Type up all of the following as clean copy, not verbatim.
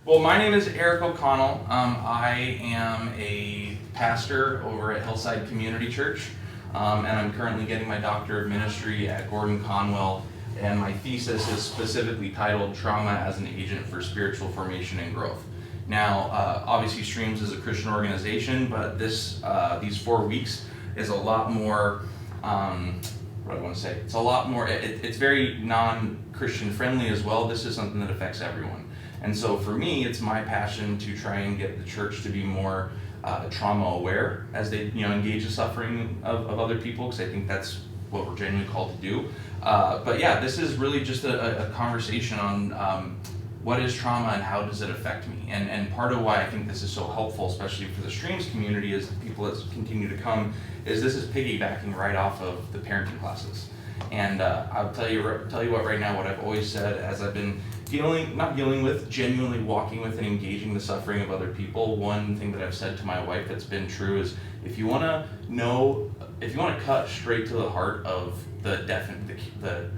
Well, my name is Eric O'Connell. I am a pastor over at Hillside Community Church, and I'm currently getting my Doctor of Ministry at Gordon Conwell, and my thesis is specifically titled Trauma as an Agent for Spiritual Formation and Growth. Now, obviously Streams is a Christian organization, but these 4 weeks is a lot more, what do I want to say? It's a lot more, it's very non-Christian friendly as well. This is something that affects everyone. And so for me, it's my passion to try and get the church to be more trauma aware as they engage the suffering of other people, because I think that's what we're genuinely called to do. But yeah, this is really just a conversation on what is trauma and how does it affect me. And part of why I think this is so helpful, especially for the Streams community, is the people that continue to come, is this is piggybacking right off of the parenting classes. And I'll tell you what right now, what I've always said as I've been genuinely walking with and engaging the suffering of other people. One thing that I've said to my wife that's been true is, if you want to cut straight to the heart of the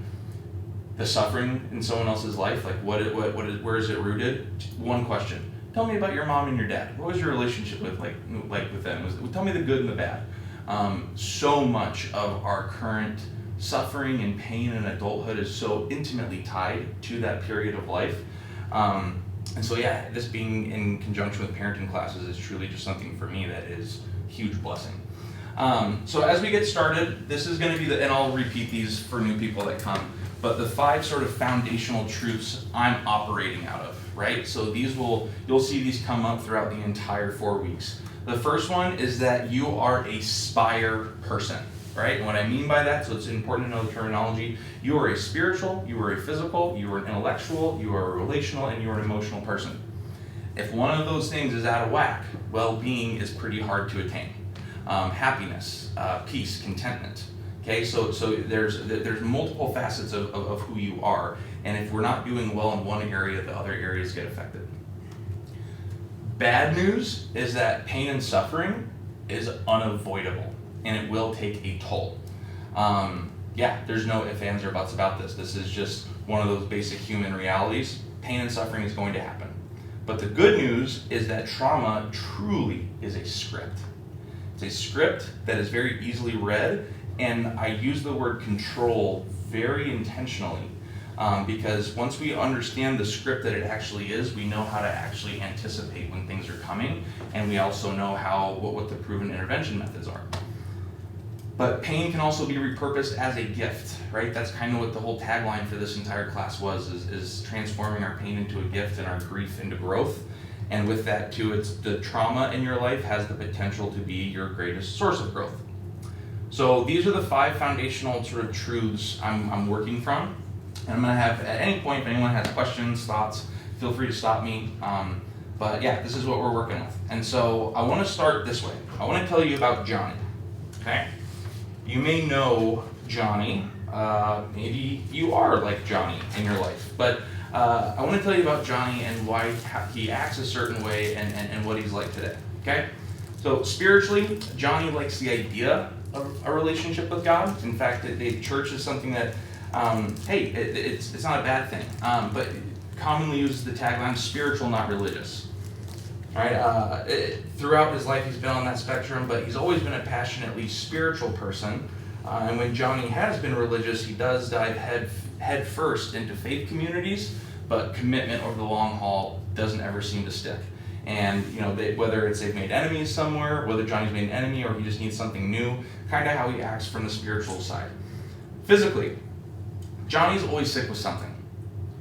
suffering in someone else's life, like where is it rooted? One question: tell me about your mom and your dad. What was your relationship with with them? Tell me the good and the bad. So much of our current suffering and pain in adulthood is so intimately tied to that period of life. And so yeah, this being in conjunction with parenting classes is truly just something for me that is a huge blessing. So as we get started, this is going to be and I'll repeat these for new people that come, but the 5 sort of foundational truths I'm operating out of, right? So you'll see these come up throughout the entire 4 weeks. The first one is that you are a spire person. Right? And what I mean by that, so it's important to know the terminology. You are a spiritual, you are a physical, you are an intellectual, you are a relational, and you are an emotional person. If one of those things is out of whack, well-being is pretty hard to attain. Happiness, peace, contentment. Okay, so there's multiple facets of who you are, and if we're not doing well in one area, the other areas get affected. Bad news is that pain and suffering is unavoidable, and it will take a toll. There's no ifs, ands, or buts about this. This is just one of those basic human realities. Pain and suffering is going to happen. But the good news is that trauma truly is a script. It's a script that is very easily read, and I use the word control very intentionally, because once we understand the script that it actually is, we know how to actually anticipate when things are coming, and we also know what the proven intervention methods are. But pain can also be repurposed as a gift, right? That's kind of what the whole tagline for this entire class is transforming our pain into a gift and our grief into growth. And with that too, it's the trauma in your life has the potential to be your greatest source of growth. So these are the 5 foundational sort of truths I'm working from. And I'm gonna have, at any point, if anyone has questions, thoughts, feel free to stop me. But yeah, this is what we're working with. And so I wanna start this way. I wanna tell you about Johnny, okay? You may know Johnny, maybe you are like Johnny in your life, but I want to tell you about Johnny and why he acts a certain way and what he's like today, okay? So spiritually, Johnny likes the idea of a relationship with God. In fact, the church is something that, it's not a bad thing, but commonly uses the tagline, spiritual, not religious. Right? Throughout his life, he's been on that spectrum, but he's always been a passionately spiritual person. And when Johnny has been religious, he does dive head first into faith communities, but commitment over the long haul doesn't ever seem to stick. And whether it's they've made enemies somewhere, whether Johnny's made an enemy or he just needs something new, kind of how he acts from the spiritual side. Physically, Johnny's always sick with something.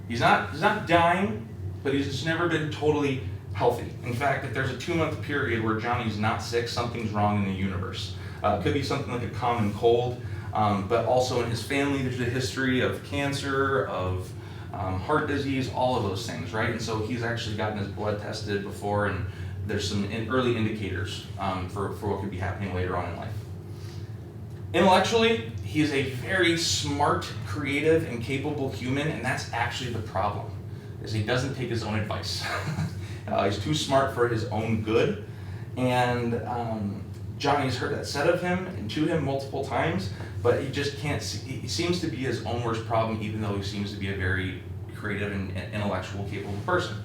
He's not dying, but he's just never been totally healthy. In fact, if there's a 2-month period where Johnny's not sick, something's wrong in the universe. It could be something like a common cold, but also in his family there's a history of cancer, of heart disease, all of those things, right? And so he's actually gotten his blood tested before, and there's some early indicators for what could be happening later on in life. Intellectually, he is a very smart, creative, and capable human, and that's actually the problem, is he doesn't take his own advice. He's too smart for his own good, and Johnny's heard that said of him and to him multiple times, but he just can't see, he seems to be his own worst problem, even though he seems to be a very creative and intellectual, capable person.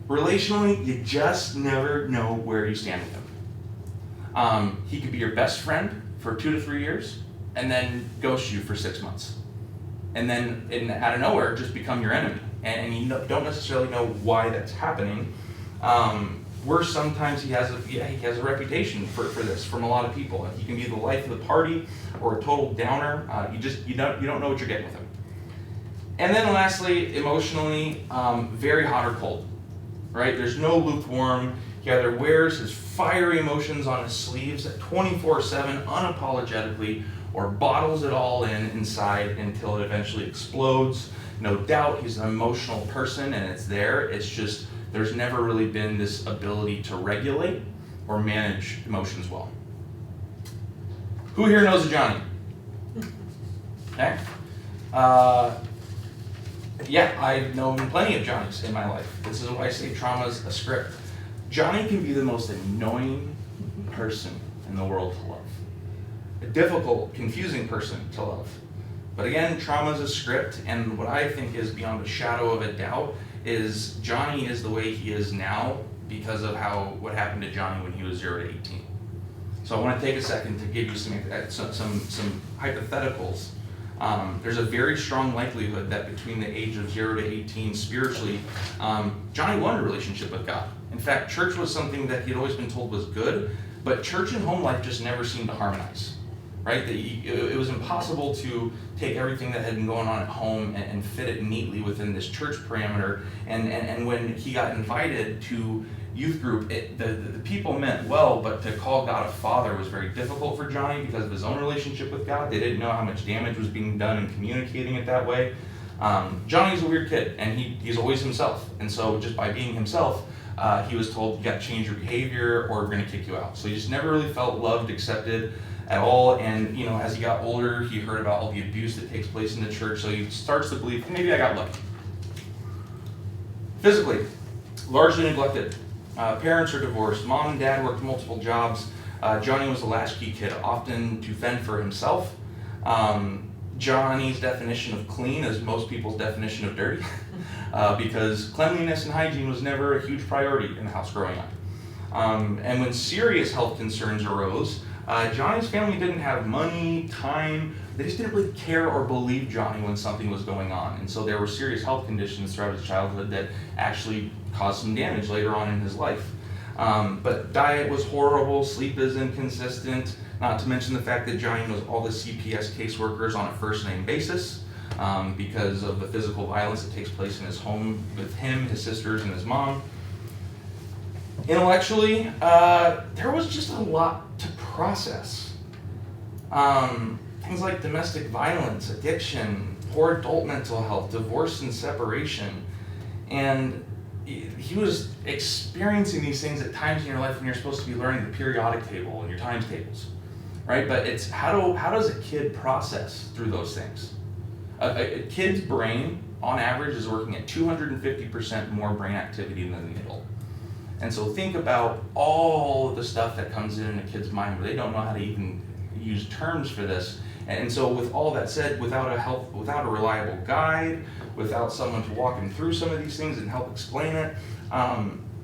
Relationally, you just never know where you stand with him. He could be your best friend for 2 to 3 years, and then ghost you for 6 months. And then, out of nowhere, just become your enemy. And you don't necessarily know why that's happening. Worse, sometimes he has a reputation for this from a lot of people. He can be the life of the party or a total downer. You don't know what you're getting with him. And then lastly, emotionally, very hot or cold, right? There's no lukewarm. He either wears his fiery emotions on his sleeves at 24/7 unapologetically, or bottles it all inside until it eventually explodes. No doubt he's an emotional person and it's there. It's just there's never really been this ability to regulate or manage emotions well. Who here knows a Johnny? Okay. Yeah, I've known plenty of Johnnies in my life. This is why I say trauma's a script. Johnny can be the most annoying person in the world to love. A difficult, confusing person to love. But again, trauma is a script, and what I think is beyond a shadow of a doubt is Johnny is the way he is now because of what happened to Johnny when he was 0 to 18. So I want to take a second to give you some hypotheticals. There's a very strong likelihood that between the age of 0 to 18 spiritually, Johnny wanted a relationship with God. In fact, church was something that he'd always been told was good, but church and home life just never seemed to harmonize. Right? It was impossible to take everything that had been going on at home and fit it neatly within this church parameter. And when he got invited to youth group, the people meant well, but to call God a father was very difficult for Johnny because of his own relationship with God. They didn't know how much damage was being done in communicating it that way. Johnny's a weird kid, and he's always himself. And so just by being himself, he was told, you got to change your behavior or we're going to kick you out. So he just never really felt loved, accepted at all. And as he got older, he heard about all the abuse that takes place in the church, so he starts to believe, maybe I got lucky. Physically, largely neglected. Parents are divorced. Mom and dad worked multiple jobs. Johnny was a latchkey kid, often to fend for himself. Johnny's definition of clean is most people's definition of dirty, because cleanliness and hygiene was never a huge priority in the house growing up. And when serious health concerns arose, Johnny's family didn't have money, time. They just didn't really care or believe Johnny when something was going on. And so there were serious health conditions throughout his childhood that actually caused some damage later on in his life. But diet was horrible, sleep is inconsistent, not to mention the fact that Johnny knows all the CPS caseworkers on a first-name basis because of the physical violence that takes place in his home with him, his sisters, and his mom. Intellectually, there was just a lot to process. Things like domestic violence, addiction, poor adult mental health, divorce and separation. And he was experiencing these things at times in your life when you're supposed to be learning the periodic table and your times tables, right? But it's how does a kid process through those things? A kid's brain, on average, is working at 250% more brain activity than the adult. And so think about all of the stuff that comes in a kid's mind where they don't know how to even use terms for this. And so with all that said, without a reliable guide, without someone to walk him through some of these things and help explain it,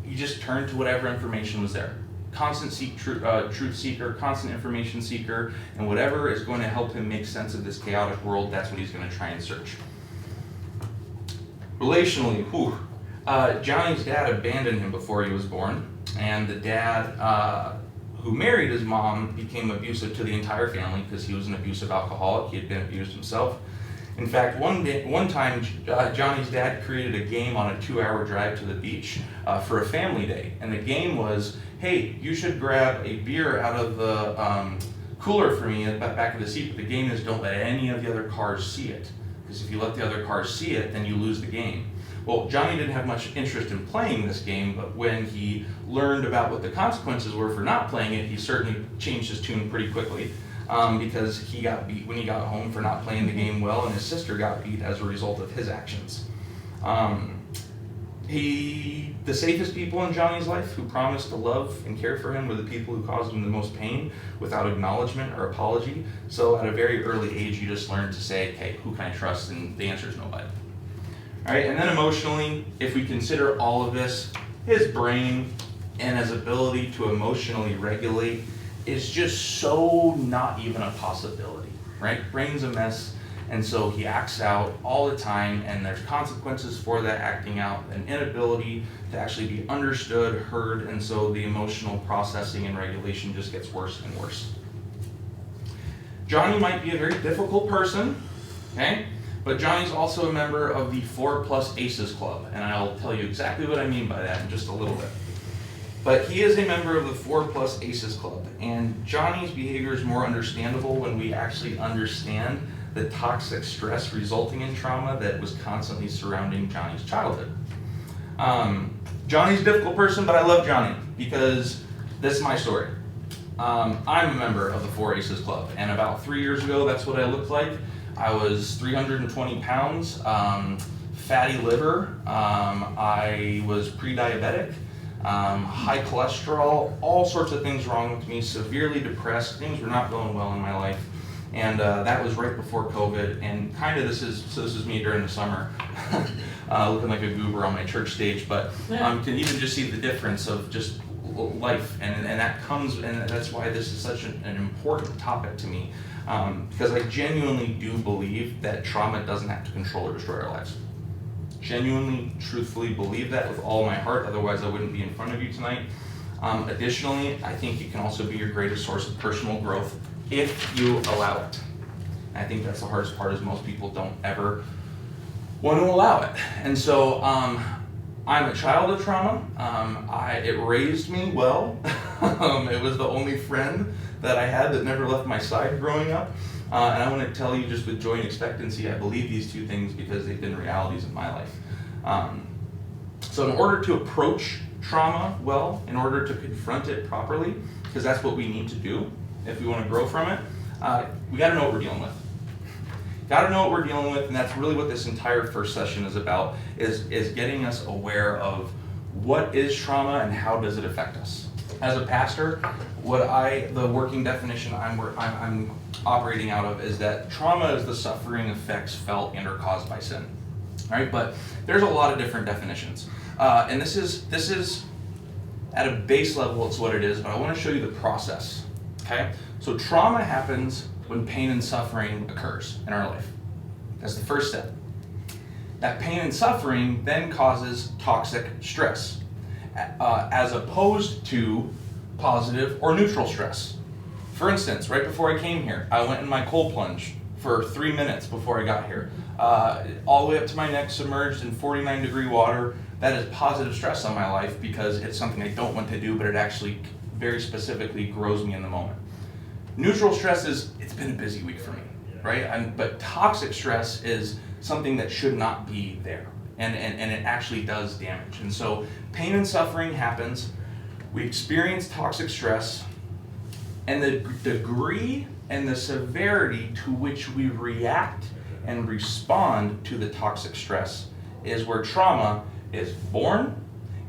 you just turn to whatever information was there. Constant truth seeker, constant information seeker, and whatever is going to help him make sense of this chaotic world, that's what he's going to try and search. Relationally, Johnny's dad abandoned him before he was born, and the dad who married his mom became abusive to the entire family because he was an abusive alcoholic. He had been abused himself. In fact, one time, Johnny's dad created a game on a 2-hour drive to the beach for a family day. And the game was, hey, you should grab a beer out of the cooler for me at the back of the seat. But the game is don't let any of the other cars see it. Because if you let the other cars see it, then you lose the game. Well, Johnny didn't have much interest in playing this game, but when he learned about what the consequences were for not playing it, he certainly changed his tune pretty quickly. Because he got beat when he got home for not playing the game well, and his sister got beat as a result of his actions. The safest people in Johnny's life who promised to love and care for him were the people who caused him the most pain without acknowledgement or apology. So at a very early age, you just learn to say, okay, who can I trust? And the answer is nobody. All right, and then emotionally, if we consider all of this, his brain and his ability to emotionally regulate is just so not even a possibility, right? Brain's a mess, and so he acts out all the time, and there's consequences for that acting out, an inability to actually be understood, heard, and so the emotional processing and regulation just gets worse and worse. Johnny might be a very difficult person, okay? But Johnny's also a member of the 4+ Aces Club, and I'll tell you exactly what I mean by that in just a little bit. But he is a member of the 4+ Aces Club, and Johnny's behavior is more understandable when we actually understand the toxic stress resulting in trauma that was constantly surrounding Johnny's childhood. Johnny's a difficult person, but I love Johnny because this is my story. I'm a member of the 4 Aces Club, and about 3 years ago, that's what I looked like. I was 320 pounds, fatty liver, I was pre-diabetic, high cholesterol, all sorts of things wrong with me, severely depressed, things were not going well in my life. And that was right before COVID, and kind of this is me during the summer, looking like a goober on my church stage, but can even just see the difference of just life, and that comes, and that's why this is such an important topic to me, because I genuinely do believe that trauma doesn't have to control or destroy our lives. Genuinely, truthfully believe that with all my heart, otherwise I wouldn't be in front of you tonight. Additionally, I think it can also be your greatest source of personal growth if you allow it. And I think that's the hardest part, is most people don't ever want to allow it. And so I'm a child of trauma. It raised me well. It was the only friend that I had that never left my side growing up. And I want to tell you, just with joy and expectancy, I believe these two things because they've been realities in my life. So in order to approach trauma well, in order to confront it properly, because that's what we need to do if we want to grow from it, we got to know what we're dealing with. Got to know what we're dealing with, and that's really what this entire first session is about, is getting us aware of what is trauma and how does it affect us. As a pastor, the working definition I'm operating out of is that trauma is the suffering effects felt and or caused by sin. All right, but there's a lot of different definitions, and this is at a base level, it's what it is. But I want to show you the process. Okay, so trauma happens when pain and suffering occurs in our life. That's the first step. That pain and suffering then causes toxic stress, as opposed to positive or neutral stress. For instance, right before I came here, I went in my cold plunge for 3 minutes before I got here, all the way up to my neck, submerged in 49-degree water. That is positive stress on my life because it's something I don't want to do, but it actually very specifically grows me in the moment. Neutral stress is, it's been a busy week for me, right? But toxic stress is something that should not be there, and it actually does damage. And so pain and suffering happens, we experience toxic stress, and the degree and the severity to which we react and respond to the toxic stress is where trauma is born,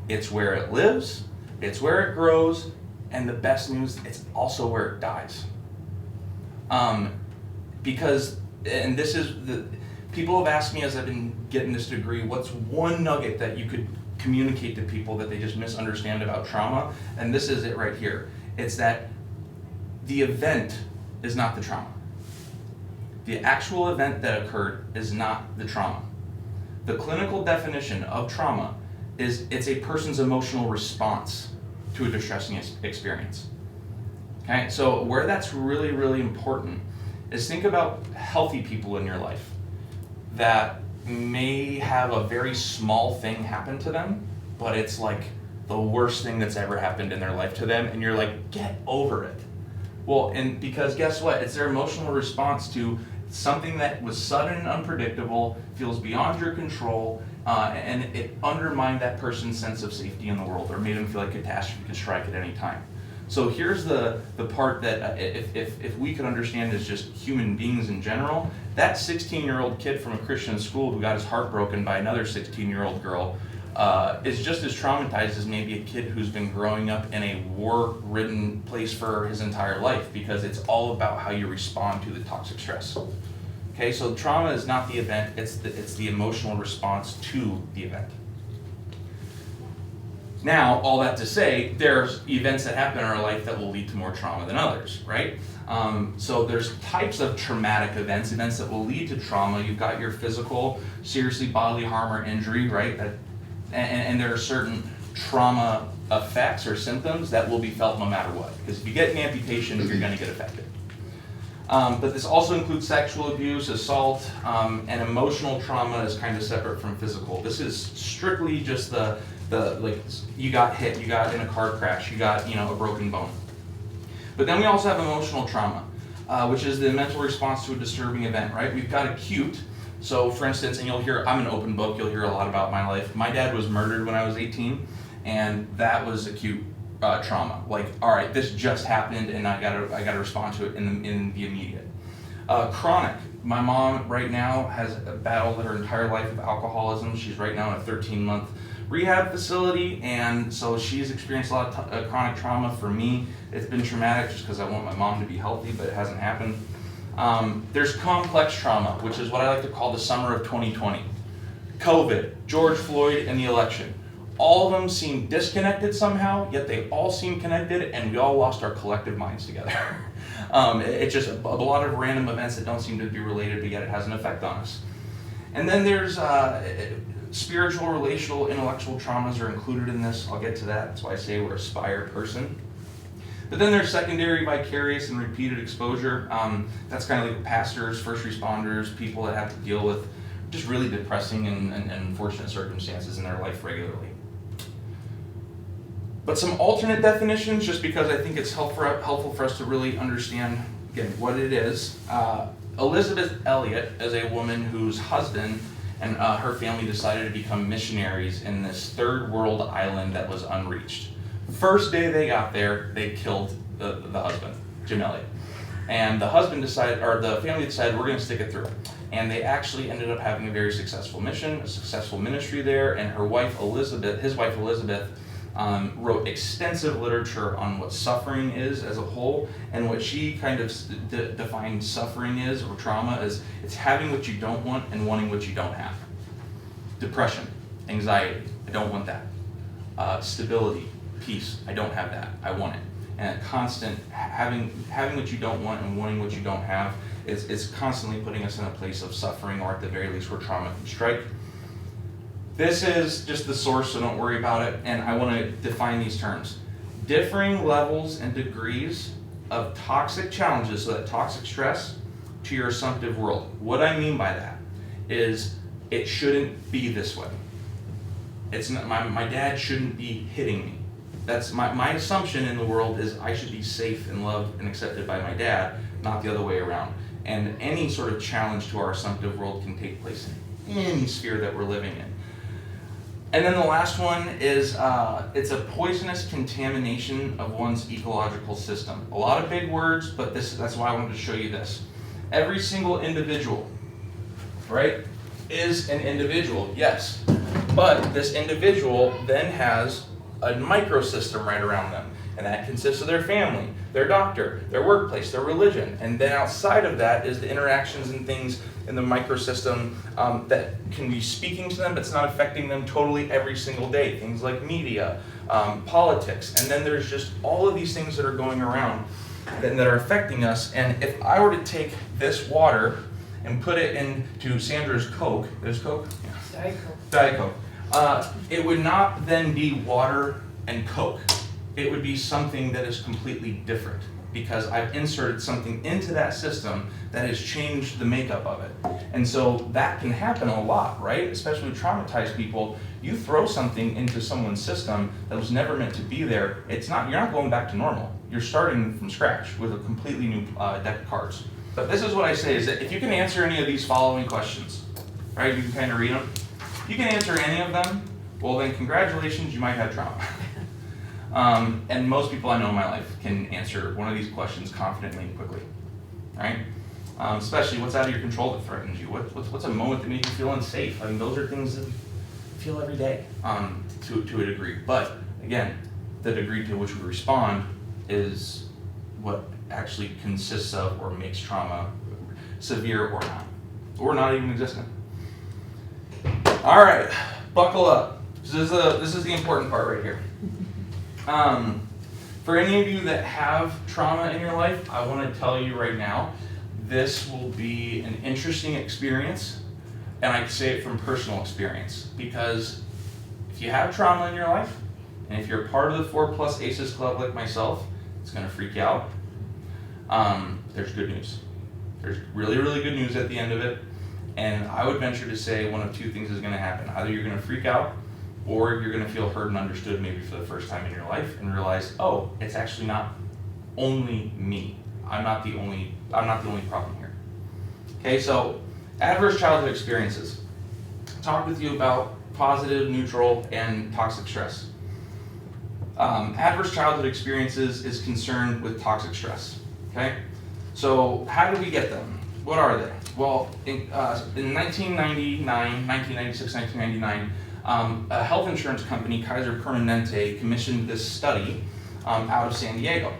it's where it lives, it's where it grows, and the best news, it's also where it dies. Because, and this is people have asked me as I've been getting this degree, what's one nugget that you could communicate to people that they just misunderstand about trauma? And this is it right here. It's that the event is not the trauma. The actual event that occurred is not the trauma. The clinical definition of trauma is it's a person's emotional response to a distressing experience. Okay, so where that's really, really important is think about healthy people in your life that may have a very small thing happen to them, but it's like the worst thing that's ever happened in their life to them, and you're like, get over it. Well, and because guess what? It's their emotional response to something that was sudden and unpredictable, feels beyond your control, and it undermined that person's sense of safety in the world, or made them feel like catastrophe could strike at any time. So here's the part that if we could understand as just human beings in general, that 16-year-old kid from a Christian school who got his heart broken by another 16-year-old girl is just as traumatized as maybe a kid who's been growing up in a war-ridden place for his entire life, because it's all about how you respond to the toxic stress. Okay, so trauma is not the event, it's the emotional response to the event. Now, all that to say, there's events that happen in our life that will lead to more trauma than others, right? So there's types of traumatic events that will lead to trauma. You've got your physical, seriously bodily harm or injury, right? And there are certain trauma effects or symptoms that will be felt no matter what. Because if you get an amputation, you're going to get affected. But this also includes sexual abuse, assault, and emotional trauma is kind of separate from physical. This is strictly just like you got hit, you got in a car crash, you got a broken bone. But then we also have emotional trauma, which is the mental response to a disturbing event, right? We've got acute. So for instance, and you'll hear, I'm an open book, you'll hear a lot about my life. My dad was murdered when I was 18, and that was acute trauma. Like, all right, this just happened, and I gotta respond to it in the immediate. Chronic. My mom right now has battled her entire life with alcoholism. She's right now in a 13-month rehab facility, and so she's experienced a lot of chronic trauma. For me, it's been traumatic just because I want my mom to be healthy, but it hasn't happened. There's complex trauma, which is what I like to call the summer of 2020. COVID, George Floyd, and the election. All of them seem disconnected somehow, yet they all seem connected, and we all lost our collective minds together. It's just a lot of random events that don't seem to be related, but yet it has an effect on us. And then there's spiritual, relational, intellectual traumas are included in this. I'll get to that. That's why I say we're a spire person. But then there's secondary, vicarious, and repeated exposure. That's kind of like pastors, first responders, people that have to deal with just really depressing and unfortunate circumstances in their life regularly. But some alternate definitions, just because I think it's helpful for us to really understand, again, what it is. Elizabeth Elliot is a woman whose husband and her family decided to become missionaries in this third world island that was unreached. First day they got there, they killed the husband, Jim Elliot. And the family decided, we're gonna stick it through. And they actually ended up having a very successful mission, a successful ministry there, and his wife Elizabeth, wrote extensive literature on what suffering is as a whole, and what she kind of defined suffering is, or trauma, is it's having what you don't want and wanting what you don't have. Depression, anxiety, I don't want that. Stability, peace, I don't have that, I want it. And constant having what you don't want and wanting what you don't have is constantly putting us in a place of suffering, or at the very least where trauma can strike. This is just the source, so don't worry about it, and I want to define these terms. Differing levels and degrees of toxic challenges, so that toxic stress, to your assumptive world. What I mean by that is it shouldn't be this way. It's not, my dad shouldn't be hitting me. That's my assumption in the world is I should be safe and loved and accepted by my dad, not the other way around. And any sort of challenge to our assumptive world can take place in any sphere that we're living in. And then the last one is it's a poisonous contamination of one's ecological system. A lot of big words, but that's why I wanted to show you this. Every single individual, right, is an individual, yes. But this individual then has a microsystem right around them. And that consists of their family, their doctor, their workplace, their religion. And then outside of that is the interactions and things in the microsystem that can be speaking to them, but it's not affecting them totally every single day. Things like media, politics, and then there's just all of these things that are going around that are affecting us. And if I were to take this water and put it into Sandra's Coke, there's Coke? Yeah. Diet Coke. It would not then be water and Coke. It would be something that is completely different, because I've inserted something into that system that has changed the makeup of it. And so that can happen a lot, right? Especially with traumatized people. You throw something into someone's system that was never meant to be there, you're not going back to normal. You're starting from scratch with a completely new deck of cards. But this is what I say, is that if you can answer any of these following questions, right? You can kind of read them. If you can answer any of them, well then congratulations, you might have trauma. And most people I know in my life can answer one of these questions confidently and quickly, right? Especially what's out of your control that threatens you. What's a moment that made you feel unsafe? I mean, those are things that you feel every day to a degree. But again, the degree to which we respond is what actually consists of or makes trauma severe or not even existent. All right, buckle up. This is the important part right here. For any of you that have trauma in your life, I want to tell you right now, this will be an interesting experience, and I can say it from personal experience, because if you have trauma in your life, and if you're part of the 4+ ACEs Club like myself, it's going to freak you out. There's good news. There's really, really good news at the end of it, and I would venture to say one of two things is going to happen. Either you're going to freak out, or you're going to feel heard and understood maybe for the first time in your life and realize, oh, it's actually not only me. I'm not the only problem here. Okay, so adverse childhood experiences. Talk with you about positive, neutral, and toxic stress. Adverse childhood experiences is concerned with toxic stress. Okay, so how do we get them? What are they? Well, in 1996, 1999, a health insurance company, Kaiser Permanente, commissioned this study out of San Diego.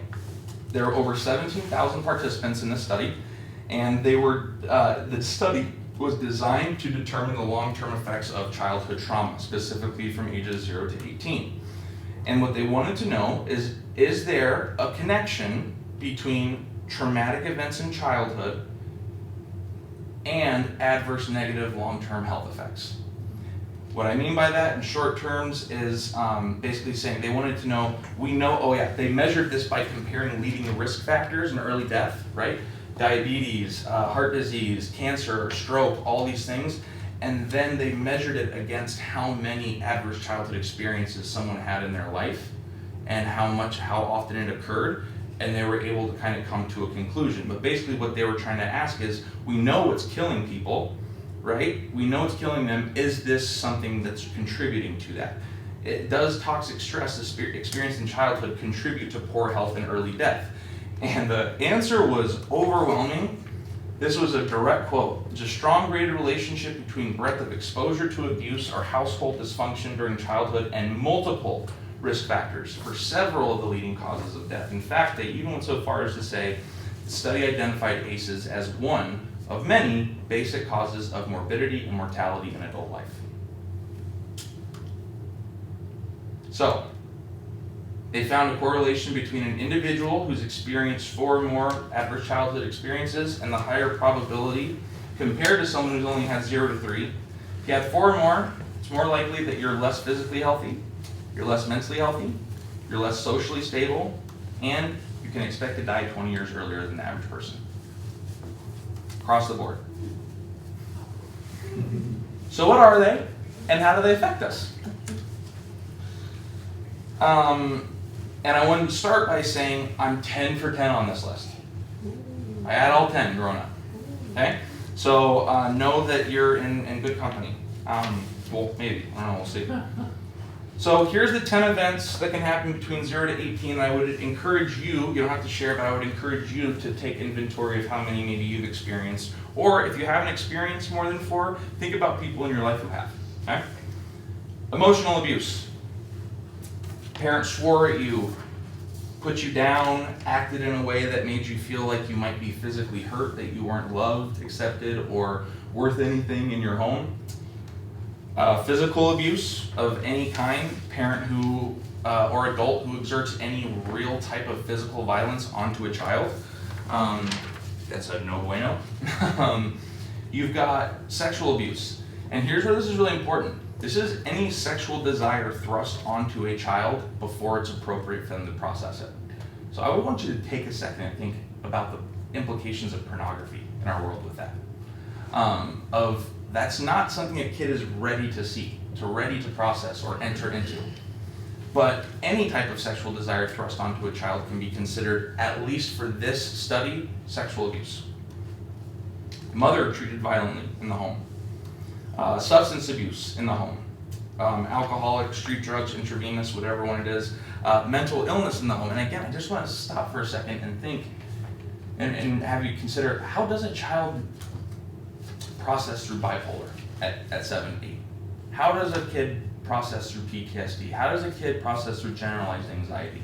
There were over 17,000 participants in this study, and the study was designed to determine the long-term effects of childhood trauma, specifically from ages 0 to 18. And what they wanted to know is there a connection between traumatic events in childhood and adverse negative long-term health effects? What I mean by that in short terms is basically saying they wanted to know, they measured this by comparing leading risk factors in early death, right? Diabetes, heart disease, cancer, stroke, all these things. And then they measured it against how many adverse childhood experiences someone had in their life and how often it occurred. And they were able to kind of come to a conclusion. But basically what they were trying to ask is, we know it's killing people, right? We know it's killing them. Is this something that's contributing to that? Does toxic stress experienced in childhood contribute to poor health and early death? And the answer was overwhelming. This was a direct quote. There's a strong graded relationship between breadth of exposure to abuse or household dysfunction during childhood and multiple risk factors for several of the leading causes of death. In fact, they even went so far as to say the study identified ACEs as one of many basic causes of morbidity and mortality in adult life. So, they found a correlation between an individual who's experienced 4 or more adverse childhood experiences and the higher probability compared to someone who's only had 0 to 3. If you have 4 or more, it's more likely that you're less physically healthy, you're less mentally healthy, you're less socially stable, and you can expect to die 20 years earlier than the average person. Across the board. So what are they, and how do they affect us? And I wanted to start by saying I'm 10 for 10 on this list. I had all 10 growing up. Okay? So know that you're in good company. Well, maybe. I don't know. We'll see. So here's the 10 events that can happen between 0 to 18. I would encourage you don't have to share, but I would encourage you to take inventory of how many maybe you've experienced. Or if you haven't experienced more than 4, think about people in your life who have. Okay? Emotional abuse. Parents swore at you, put you down, acted in a way that made you feel like you might be physically hurt, that you weren't loved, accepted, or worth anything in your home. Physical abuse of any kind, parent who or adult who exerts any real type of physical violence onto a child. That's a no bueno. You've got sexual abuse. And here's where this is really important. This is any sexual desire thrust onto a child before it's appropriate for them to process it. So I would want you to take a second and think about the implications of pornography in our world with that. That's not something a kid is ready to see, ready to process or enter into. But any type of sexual desire thrust onto a child can be considered, at least for this study, sexual abuse. Mother treated violently in the home. Substance abuse in the home. Alcoholic, street drugs, intravenous, whatever one it is. Mental illness in the home. And again, I just want to stop for a second and think and have you consider, how does a child process through bipolar at 7, 8? How does a kid process through PTSD? How does a kid process through generalized anxiety?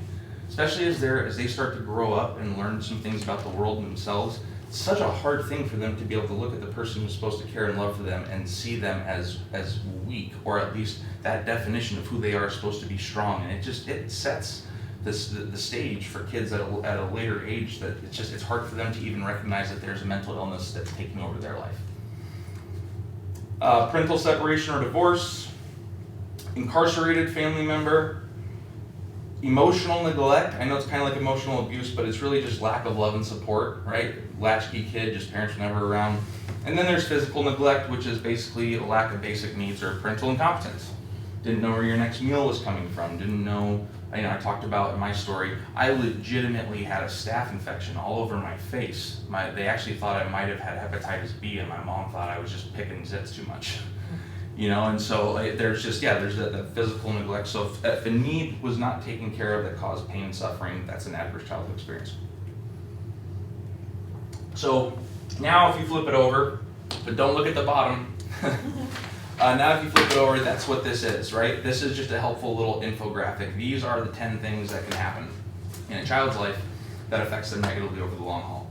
Especially as they start to grow up and learn some things about the world and themselves, such a hard thing for them to be able to look at the person who's supposed to care and love for them and see them as weak, or at least that definition of who they are is supposed to be strong. And it sets the stage for kids at a later age that it's hard for them to even recognize that there's a mental illness that's taking over their life. Parental separation or divorce, incarcerated family member, emotional neglect. I know it's kind of like emotional abuse, but it's really just lack of love and support, right? Latchkey kid, just parents were never around. And then there's physical neglect, which is basically a lack of basic needs or parental incompetence. Didn't know where your next meal was coming from, didn't know, I talked about in my story, I legitimately had a staph infection all over my face. They actually thought I might have had hepatitis B, and my mom thought I was just picking zits too much. And so there's that physical neglect. So if a need was not taken care of that caused pain and suffering, that's an adverse childhood experience. So now if you flip it over, but don't look at the bottom. Now if you flip it over, that's what this is, right? This is just a helpful little infographic. These are the 10 things that can happen in a child's life that affects them negatively over the long haul.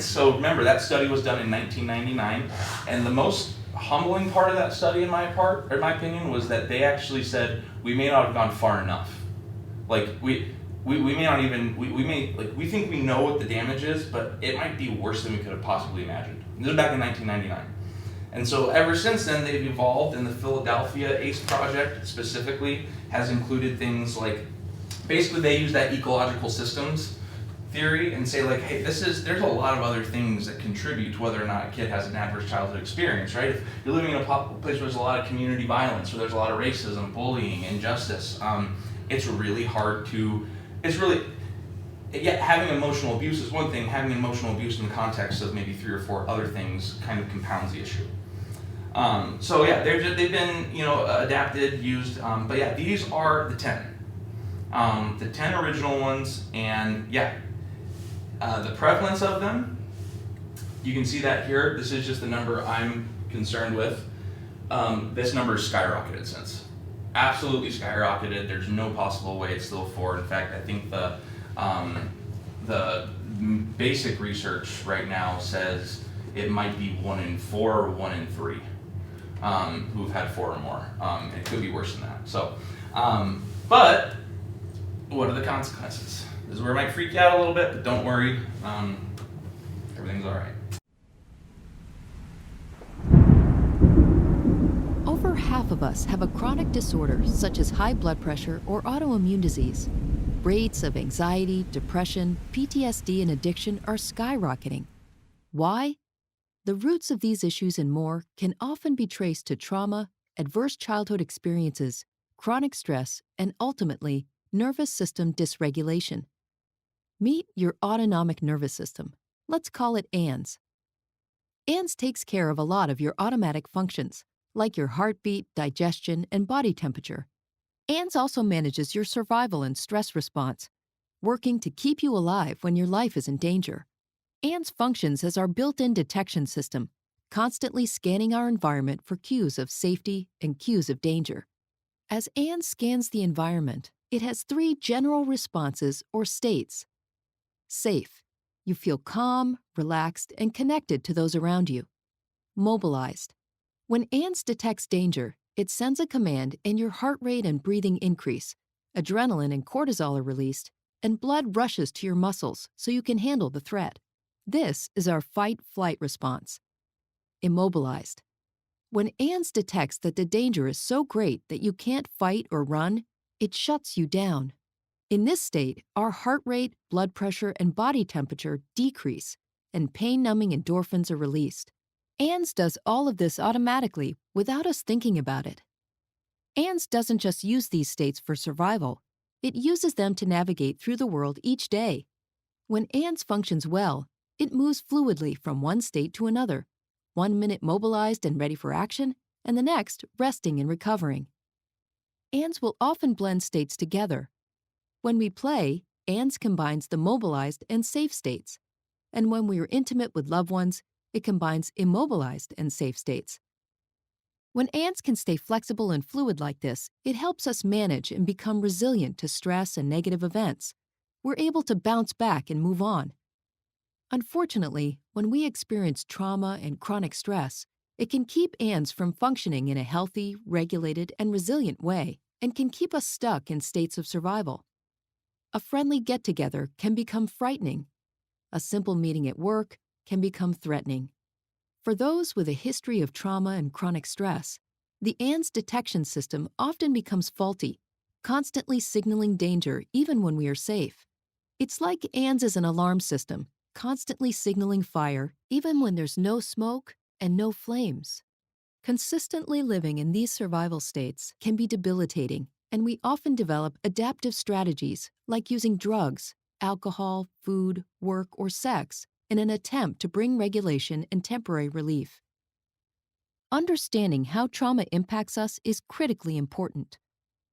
So remember, that study was done in 1999, and the most humbling part of that study, in my opinion, was that they actually said we may not have gone far enough. Like we may not even we think we know what the damage is, but it might be worse than we could have possibly imagined. This was back in 1999, and so ever since then they've evolved. And the Philadelphia ACE project specifically has included things like, basically they use that ecological systems theory and say like, hey, there's a lot of other things that contribute to whether or not a kid has an adverse childhood experience, right? If you're living in a place where there's a lot of community violence, where there's a lot of racism, bullying, injustice, it's really hard to, having emotional abuse is one thing. Having emotional abuse in the context of maybe 3 or 4 other things kind of compounds the issue. They've been adapted, used, these are the 10. The 10 original ones, and the prevalence of them, you can see that here. This is just the number I'm concerned with. This number is skyrocketed since. Absolutely skyrocketed. There's no possible way it's still 4. In fact, I think the basic research right now says it might be 1 in 4 or 1 in 3 who've had 4 or more. It could be worse than that. So, but what are the consequences? This is where it might freak you out a little bit, but don't worry, everything's all right. Over half of us have a chronic disorder such as high blood pressure or autoimmune disease. Rates of anxiety, depression, PTSD, and addiction are skyrocketing. Why? The roots of these issues and more can often be traced to trauma, adverse childhood experiences, chronic stress, and ultimately, nervous system dysregulation. Meet your autonomic nervous system. Let's call it ANS. ANS takes care of a lot of your automatic functions, like your heartbeat, digestion, and body temperature. ANS also manages your survival and stress response, working to keep you alive when your life is in danger. ANS functions as our built-in detection system, constantly scanning our environment for cues of safety and cues of danger. As ANS scans the environment, it has 3 general responses or states. Safe. You feel calm, relaxed, and connected to those around you. Mobilized. When ANS detects danger, it sends a command and your heart rate and breathing increase, adrenaline and cortisol are released, and blood rushes to your muscles so you can handle the threat. This is our fight-flight response. Immobilized. When ANS detects that the danger is so great that you can't fight or run, it shuts you down. In this state, our heart rate, blood pressure, and body temperature decrease, and pain-numbing endorphins are released. ANS does all of this automatically without us thinking about it. ANS doesn't just use these states for survival. It uses them to navigate through the world each day. When ANS functions well, it moves fluidly from one state to another, 1 minute mobilized and ready for action, and the next resting and recovering. ANS will often blend states together. When we play, ANS combines the mobilized and safe states. And when we are intimate with loved ones, it combines immobilized and safe states. When ANS can stay flexible and fluid like this, it helps us manage and become resilient to stress and negative events. We're able to bounce back and move on. Unfortunately, when we experience trauma and chronic stress, it can keep ants from functioning in a healthy, regulated, and resilient way, and can keep us stuck in states of survival. A friendly get-together can become frightening. A simple meeting at work can become threatening. For those with a history of trauma and chronic stress, the ants detection system often becomes faulty, constantly signaling danger even when we are safe. It's like ants as an alarm system, constantly signaling fire even when there's no smoke and no flames. Consistently living in these survival states can be debilitating, and we often develop adaptive strategies like using drugs, alcohol, food, work, or sex in an attempt to bring regulation and temporary relief. Understanding how trauma impacts us is critically important.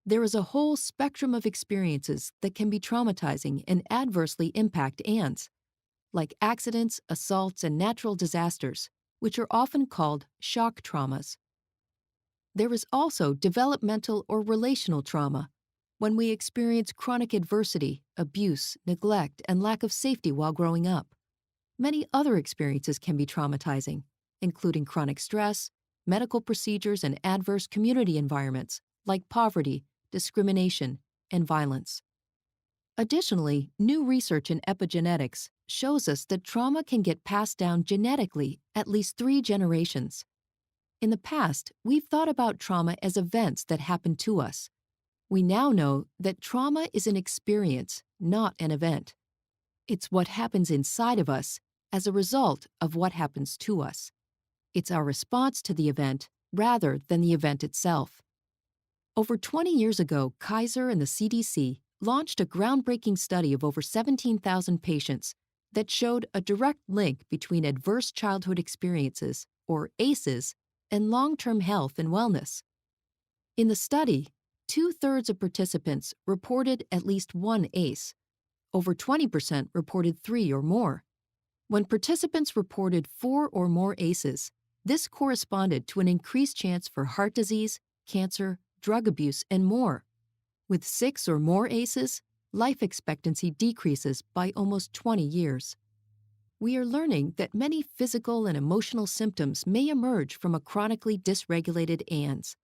There is a whole spectrum of experiences that can be traumatizing and adversely impact ants, like accidents, assaults, and natural disasters, which are often called shock traumas. There is also developmental or relational trauma, when we experience chronic adversity, abuse, neglect, and lack of safety while growing up. Many other experiences can be traumatizing, including chronic stress, medical procedures, and adverse community environments like poverty, discrimination, and violence. Additionally, new research in epigenetics shows us that trauma can get passed down genetically at least 3 generations. In the past, we've thought about trauma as events that happen to us. We now know that trauma is an experience, not an event. It's what happens inside of us as a result of what happens to us. It's our response to the event rather than the event itself. Over 20 years ago, Kaiser and the CDC launched a groundbreaking study of over 17,000 patients that showed a direct link between adverse childhood experiences, or ACEs, and long-term health and wellness. In the study, 2/3 of participants reported at least one ACE. Over 20% reported 3 or more. When participants reported 4 or more ACEs, this corresponded to an increased chance for heart disease, cancer, drug abuse, and more. With 6 or more ACEs, life expectancy decreases by almost 20 years. We are learning that many physical and emotional symptoms may emerge from a chronically dysregulated ANS.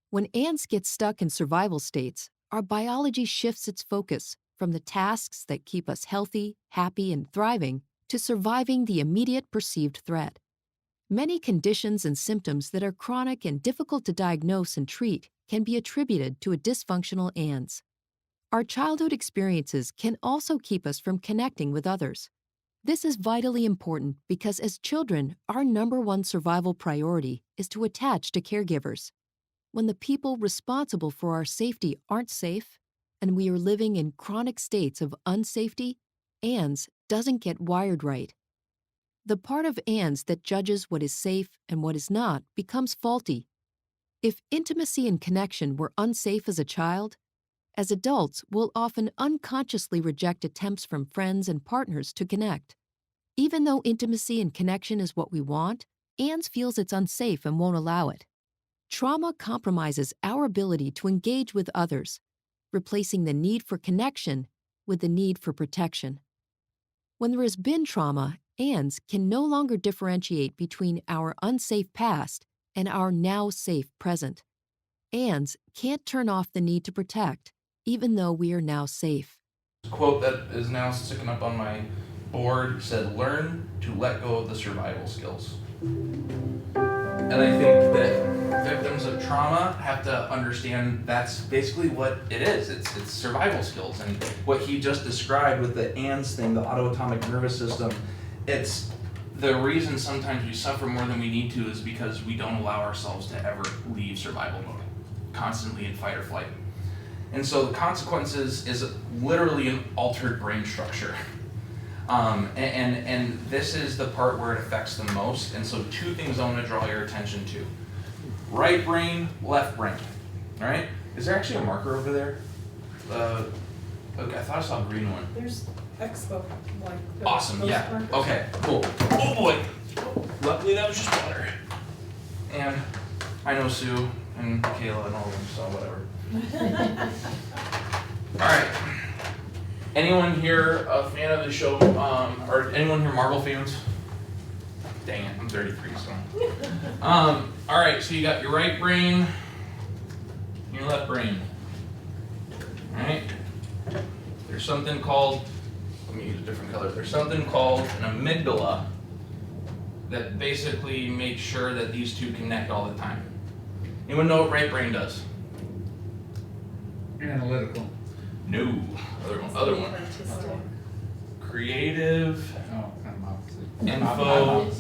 When ANS gets stuck in survival states, our biology shifts its focus from the tasks that keep us healthy, happy, and thriving to surviving the immediate perceived threat. Many conditions and symptoms that are chronic and difficult to diagnose and treat can be attributed to a dysfunctional ANS. Our childhood experiences can also keep us from connecting with others. This is vitally important because as children, our #1 survival priority is to attach to caregivers. When the people responsible for our safety aren't safe, and we are living in chronic states of unsafety, ANS doesn't get wired right. The part of ANS that judges what is safe and what is not becomes faulty. If intimacy and connection were unsafe as a child, as adults, we'll often unconsciously reject attempts from friends and partners to connect. Even though intimacy and connection is what we want, ANS feels it's unsafe and won't allow it. Trauma compromises our ability to engage with others, replacing the need for connection with the need for protection. When there has been trauma, ANS can no longer differentiate between our unsafe past and our now safe present. ANS can't turn off the need to protect, even though we are now safe. Quote that is now sticking up on my board said, "Learn to let go of the survival skills." And I think that victims of trauma have to understand that's basically what it is. It's survival skills. And what he just described with the ANS thing, the autonomic nervous system, it's the reason sometimes we suffer more than we need to is because we don't allow ourselves to ever leave survival mode, constantly in fight or flight. And so the consequences is literally an altered brain structure. And this is the part where it affects the most. And so 2 things I want to draw your attention to. Right brain, left brain. All right? Is there actually a marker over there? Okay, I thought I saw a green one. There's expo, like. Awesome, yeah. Markers. Okay, cool. Oh boy. Luckily that was just water. And I know Sue and Kayla and all of them, so whatever. All right. Anyone here a fan of the show, or anyone here Marvel fans? Dang it, I'm 33, so. All right, so you got your right brain, your left brain. All right. There's something called, let me use a different color. There's something called an amygdala that basically makes sure that these two connect all the time. Anyone know what right brain does? Analytical. No. Other one. Artistic. Creative. Oh, kind of opposite. Info.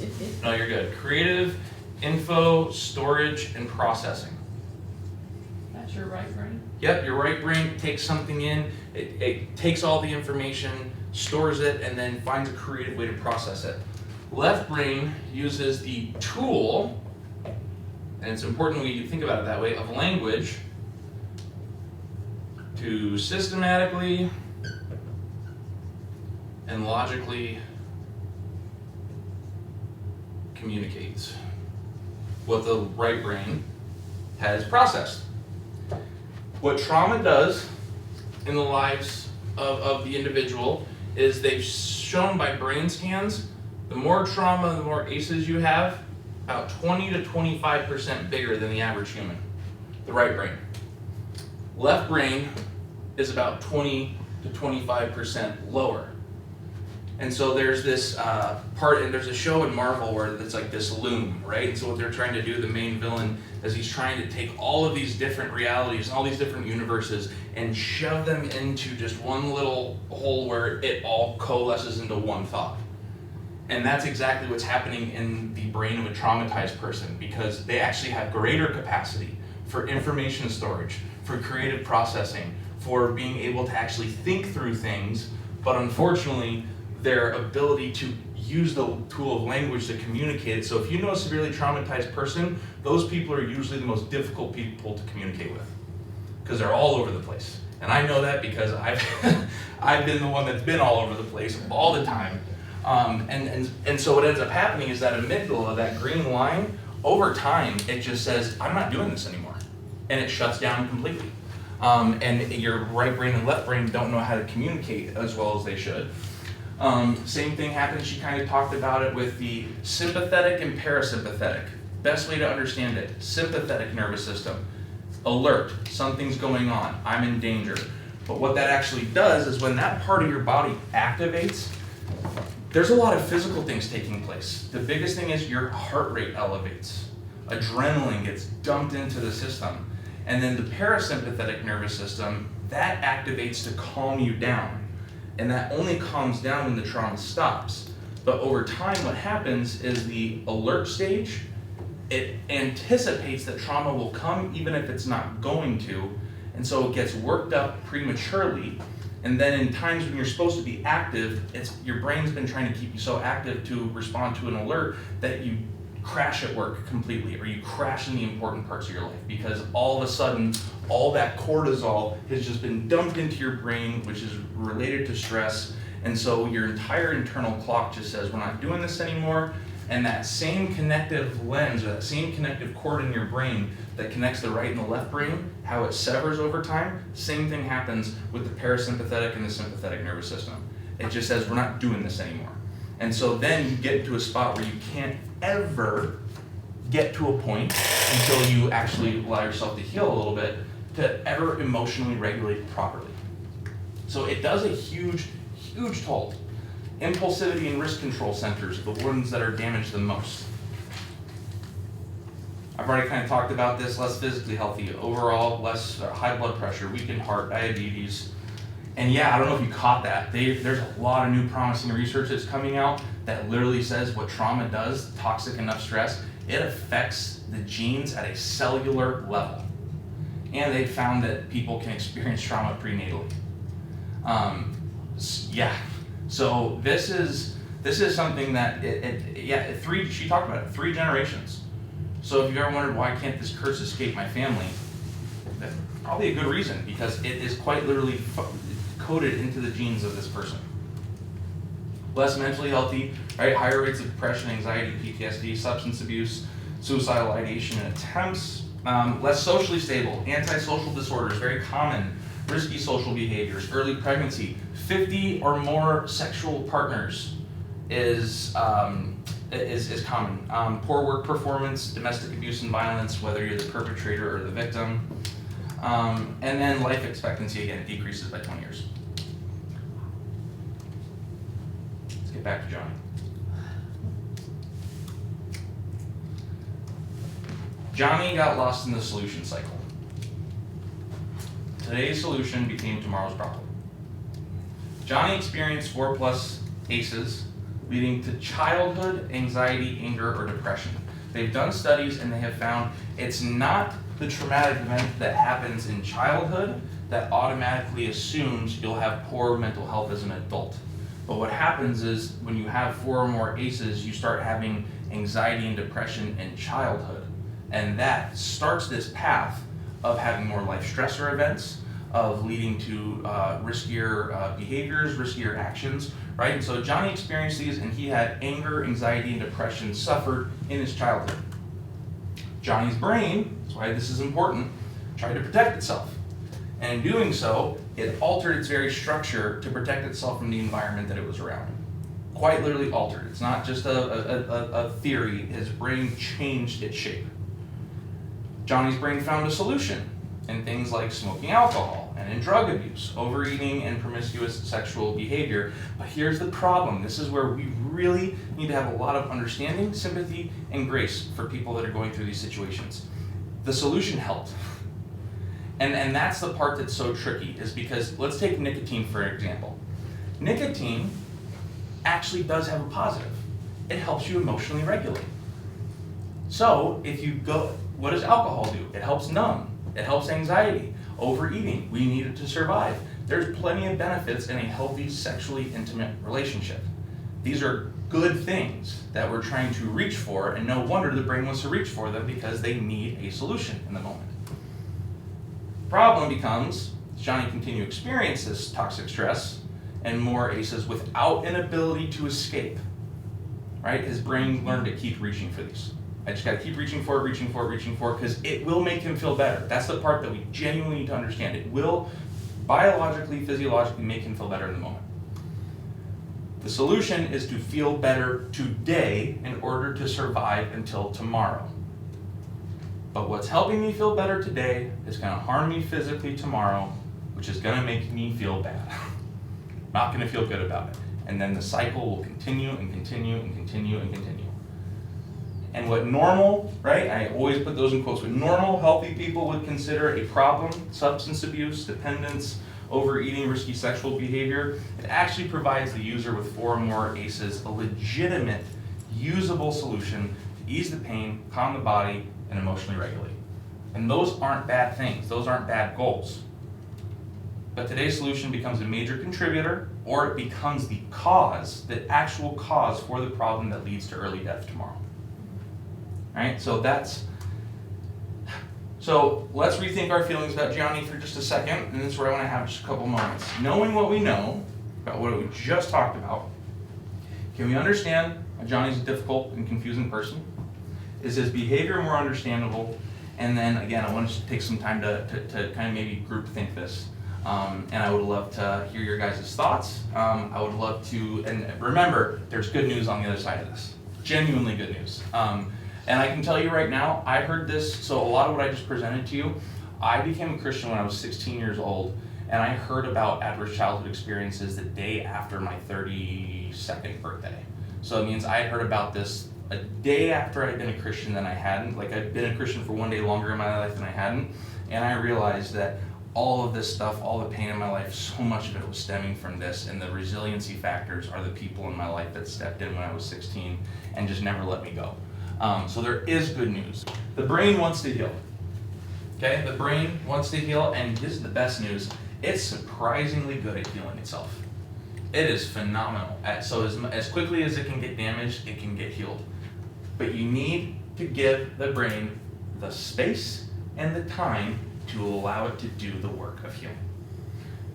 No, you're good. Creative, info, storage, and processing. That's your right brain? Yep, your right brain takes something in, it takes all the information, stores it, and then finds a creative way to process it. Left brain uses the tool, and it's important when you think about it that way, of language to systematically and logically communicate what the right brain has processed. What trauma does in the lives of the individual is they've shown by brain scans, the more trauma, the more ACEs you have, about 20 to 25% bigger than the average human, the right brain. Left brain is about 20 to 25% lower. And so there's this part, and there's a show in Marvel where it's like this loom, right? And so what they're trying to do, the main villain, is he's trying to take all of these different realities and all these different universes and shove them into just one little hole where it all coalesces into one thought. And that's exactly what's happening in the brain of a traumatized person, because they actually have greater capacity for information storage, for creative processing, for being able to actually think through things, but unfortunately, their ability to use the tool of language to communicate it. So if you know a severely traumatized person, those people are usually the most difficult people to communicate with, because they're all over the place. And I know that because I've been the one that's been all over the place all the time. And so what ends up happening is that amygdala, that green line, over time, it just says, I'm not doing this anymore. And it shuts down completely. And your right brain and left brain don't know how to communicate as well as they should. Same thing happens, she kind of talked about it with the sympathetic and parasympathetic. Best way to understand it, sympathetic nervous system. Alert, something's going on, I'm in danger. But what that actually does is when that part of your body activates, there's a lot of physical things taking place. The biggest thing is your heart rate elevates. Adrenaline gets dumped into the system. And then the parasympathetic nervous system, that activates to calm you down. And that only calms down when the trauma stops. But over time, what happens is the alert stage, it anticipates that trauma will come even if it's not going to. And so it gets worked up prematurely. And then in times when you're supposed to be active, your brain's been trying to keep you so active to respond to an alert that you crash at work completely, or you crash in the important parts of your life, because all of a sudden, all that cortisol has just been dumped into your brain, which is related to stress, and so your entire internal clock just says, we're not doing this anymore, and that same connective lens, or that same connective cord in your brain that connects the right and the left brain, how it severs over time, same thing happens with the parasympathetic and the sympathetic nervous system. It just says, we're not doing this anymore. And so then you get into a spot where you can't ever get to a point until you actually allow yourself to heal a little bit to ever emotionally regulate properly. So it does a huge, huge toll. Impulsivity and risk control centers are the ones that are damaged the most. I've already kind of talked about this, less physically healthy, overall less high blood pressure, weakened heart, diabetes. And yeah, I don't know if you caught that. There's a lot of new promising research that's coming out that literally says what trauma does, toxic enough stress, it affects the genes at a cellular level. And they found that people can experience trauma prenatally. Yeah, so this is something that, she talked about it, 3 generations. So if you've ever wondered why can't this curse escape my family, that's probably a good reason, because it is quite literally coded into the genes of this person. Less mentally healthy, right? Higher rates of depression, anxiety, PTSD, substance abuse, suicidal ideation and attempts. Less socially stable, antisocial disorders, very common risky social behaviors, early pregnancy, 50 or more sexual partners is common. Poor work performance, domestic abuse and violence, whether you're the perpetrator or the victim. And then life expectancy, again, decreases by 20 years. Let's get back to Johnny. Johnny got lost in the solution cycle. Today's solution became tomorrow's problem. Johnny experienced 4+ ACEs, leading to childhood anxiety, anger, or depression. They've done studies and they have found it's not the traumatic event that happens in childhood that automatically assumes you'll have poor mental health as an adult. But what happens is when you have 4 or more ACEs, you start having anxiety and depression in childhood. And that starts this path of having more life stressor events, of leading to riskier behaviors, riskier actions, right? And so Johnny experienced these, and he had anger, anxiety, and depression suffered in his childhood. Johnny's brain, that's why this is important, tried to protect itself. And in doing so, it altered its very structure to protect itself from the environment that it was around. Quite literally altered. It's not just a theory. His brain changed its shape. Johnny's brain found a solution in things like smoking alcohol and in drug abuse, overeating, and promiscuous sexual behavior. But here's the problem. This is where we really need to have a lot of understanding, sympathy, and grace for people that are going through these situations. The solution helped. And that's the part that's so tricky, is because let's take nicotine for example. Nicotine actually does have a positive. It helps you emotionally regulate. So if you go, what does alcohol do? It helps numb. It helps anxiety, overeating. We need it to survive. There's plenty of benefits in a healthy, sexually intimate relationship. These are good things that we're trying to reach for, and no wonder the brain wants to reach for them because they need a solution in the moment. Problem becomes, does Johnny continue to experience this toxic stress and more ACEs without an ability to escape? Right? His brain learned to keep reaching for these. I just got to keep reaching for it, because it will make him feel better. That's the part that we genuinely need to understand. It will biologically, physiologically make him feel better in the moment. The solution is to feel better today in order to survive until tomorrow. But what's helping me feel better today is going to harm me physically tomorrow, which is going to make me feel bad. Not going to feel good about it. And then the cycle will continue and continue and continue and continue. And what normal, right, I always put those in quotes, what normal, healthy people would consider a problem, substance abuse, dependence, overeating, risky sexual behavior, it actually provides the user with 4 or more ACEs a legitimate, usable solution to ease the pain, calm the body, and emotionally regulate. And those aren't bad things. Those aren't bad goals. But today's solution becomes a major contributor, or it becomes the cause, the actual cause for the problem that leads to early death tomorrow. Right? So let's rethink our feelings about Johnny for just a second, and this is where I want to have just a couple moments. Knowing what we know about what we just talked about, can we understand why Johnny's a difficult and confusing person? Is his behavior more understandable? And then again, I want to take some time to kind of maybe group think this. And I would love to hear your guys' thoughts. I would love to, and remember, there's good news on the other side of this. Genuinely good news. And I can tell you right now, I heard this, so a lot of what I just presented to you, I became a Christian when I was 16 years old, and I heard about adverse childhood experiences the day after my 32nd birthday. So it means I had heard about this a day after I'd been a Christian than I hadn't. Like, I'd been a Christian for one day longer in my life than I hadn't, and I realized that all of this stuff, all the pain in my life, so much of it was stemming from this, and the resiliency factors are the people in my life that stepped in when I was 16 and just never let me go. So there is good news. The brain wants to heal. Okay, the brain wants to heal, and this is the best news. It's surprisingly good at healing itself. It is phenomenal. So as quickly as it can get damaged, it can get healed. But you need to give the brain the space and the time to allow it to do the work of healing.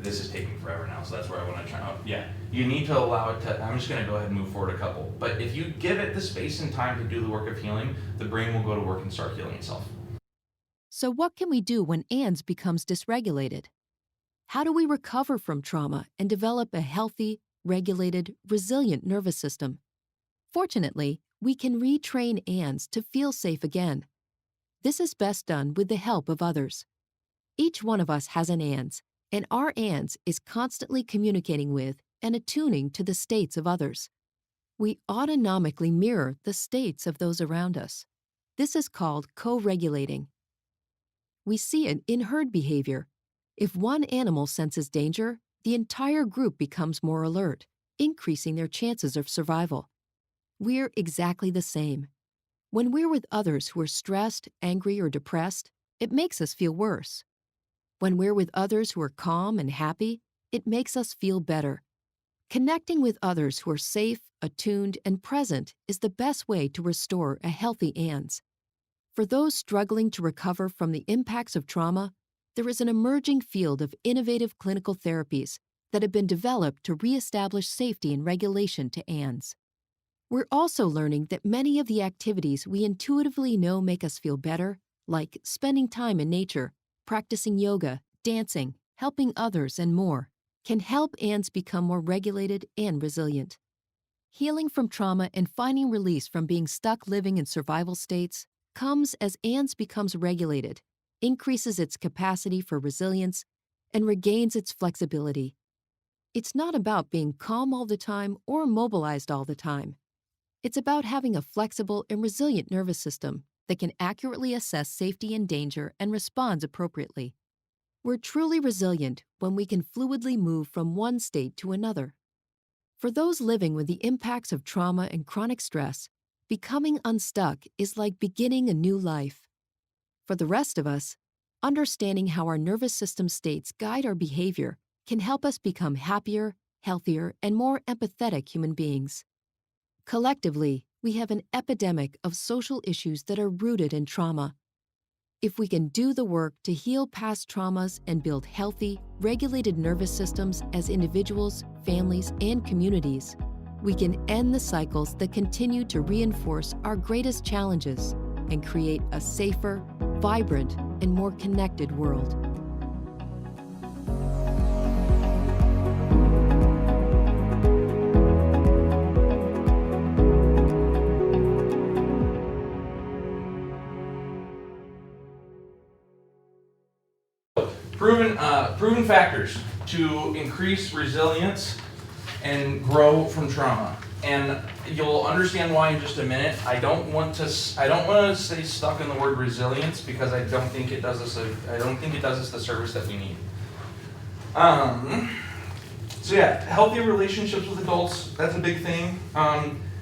This is taking forever now, so that's where I want to try out. Yeah, you need to allow it to, I'm just going to go ahead and move forward a couple. But if you give it the space and time to do the work of healing, the brain will go to work and start healing itself. So what can we do when ANDS becomes dysregulated? How do we recover from trauma and develop a healthy, regulated, resilient nervous system? Fortunately, we can retrain ANS to feel safe again. This is best done with the help of others. Each one of us has an ANS, and our ANS is constantly communicating with and attuning to the states of others. We autonomically mirror the states of those around us. This is called co-regulating. We see it in herd behavior. If one animal senses danger, the entire group becomes more alert, increasing their chances of survival. We're exactly the same. When we're with others who are stressed, angry, or depressed, it makes us feel worse. When we're with others who are calm and happy, it makes us feel better. Connecting with others who are safe, attuned, and present is the best way to restore a healthy ANS. For those struggling to recover from the impacts of trauma, there is an emerging field of innovative clinical therapies that have been developed to reestablish safety and regulation to ANS. We're also learning that many of the activities we intuitively know make us feel better, like spending time in nature, practicing yoga, dancing, helping others, and more, can help ANS become more regulated and resilient. Healing from trauma and finding release from being stuck living in survival states comes as ANS becomes regulated, increases its capacity for resilience, and regains its flexibility. It's not about being calm all the time or mobilized all the time. It's about having a flexible and resilient nervous system that can accurately assess safety and danger and responds appropriately. We're truly resilient when we can fluidly move from one state to another. For those living with the impacts of trauma and chronic stress, becoming unstuck is like beginning a new life. For the rest of us, understanding how our nervous system states guide our behavior can help us become happier, healthier, and more empathetic human beings. Collectively, we have an epidemic of social issues that are rooted in trauma. If we can do the work to heal past traumas and build healthy, regulated nervous systems as individuals, families, and communities, we can end the cycles that continue to reinforce our greatest challenges and create a safer, vibrant, and more connected world. Proven factors to increase resilience and grow from trauma. And you'll understand why in just a minute. I don't want to stay stuck in the word resilience because I don't think it does us the service that we need. So yeah, healthy relationships with adults, that's a big thing.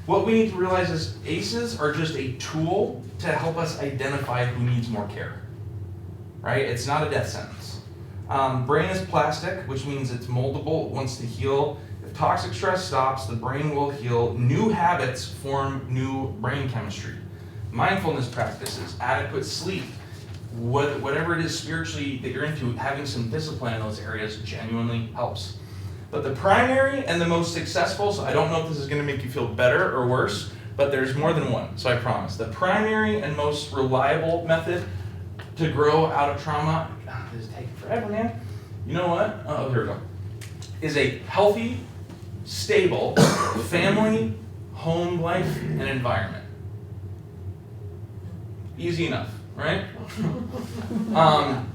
What we need to realize is ACEs are just a tool to help us identify who needs more care, right? It's not a death sentence. Brain is plastic, which means it's moldable, it wants to heal. If toxic stress stops, the brain will heal. New habits form new brain chemistry. Mindfulness practices, adequate sleep, whatever it is spiritually that you're into, having some discipline in those areas genuinely helps. But the primary and the most successful, so I don't know if this is going to make you feel better or worse, but there's more than one, so I promise. The primary and most reliable method to grow out of trauma, this is taking forever, man. You know what? Oh, here we go. Is a healthy, stable family, home life, and environment. Easy enough, right?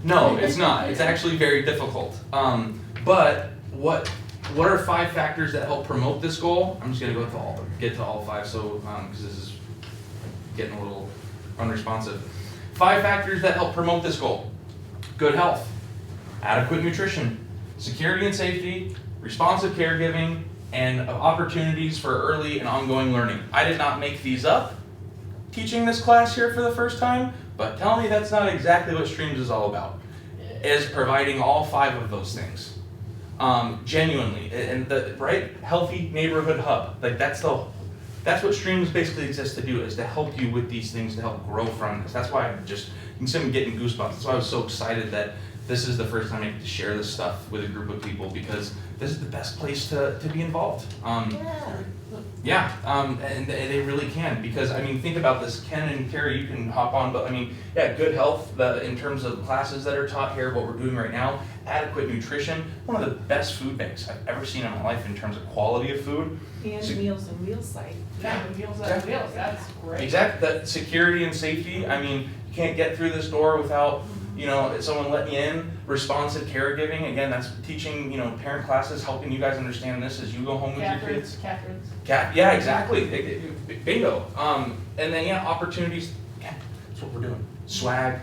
No, it's not. It's actually very difficult. But what are 5 factors that help promote this goal? I'm just gonna get to all 5, so because this is getting a little unresponsive. 5 factors that help promote this goal: good health, adequate nutrition, security and safety, responsive caregiving, and opportunities for early and ongoing learning. I did not make these up teaching this class here for the first time, but tell me that's not exactly what Streams is all about, is providing all 5 of those things. Genuinely, and the right healthy neighborhood hub, like that's what Streams basically exists to do, is to help you with these things, to help grow from this. That's why you can see me getting goosebumps. That's why I was so excited that this is the first time I get to share this stuff with a group of people because this is the best place to be involved. And they really can, because I mean, think about this. Ken and Carrie, you can hop on, but I mean, yeah, good health, in terms of classes that are taught here, what we're doing right now, adequate nutrition, one of the best food banks I've ever seen in my life in terms of quality of food. And Meals on Wheels site. Yeah, the Meals on Wheels, that's great. Exactly, that security and safety. I mean, you can't get through this door without, someone letting you in. Responsive caregiving, again, that's teaching, parent classes, helping you guys understand this as you go home with your kids. Catherine's. Yeah, exactly. Bingo. And then opportunities. Yeah, that's what we're doing. Swag,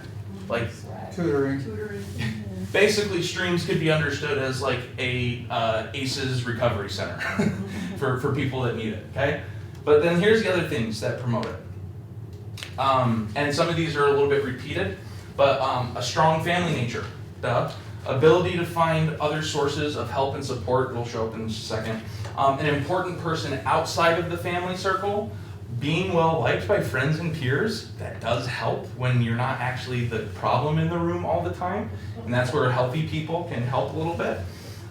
like Tutoring. basically streams could be understood as like a ACEs recovery center for people that need it. Okay, but then here's the other things that promote it. And some of these are a little bit repeated, but a strong family nature. Ability to find other sources of help and support, it'll show up in just a second. An important person outside of the family circle, being well liked by friends and peers, that does help when you're not actually the problem in the room all the time, and that's where healthy people can help a little bit.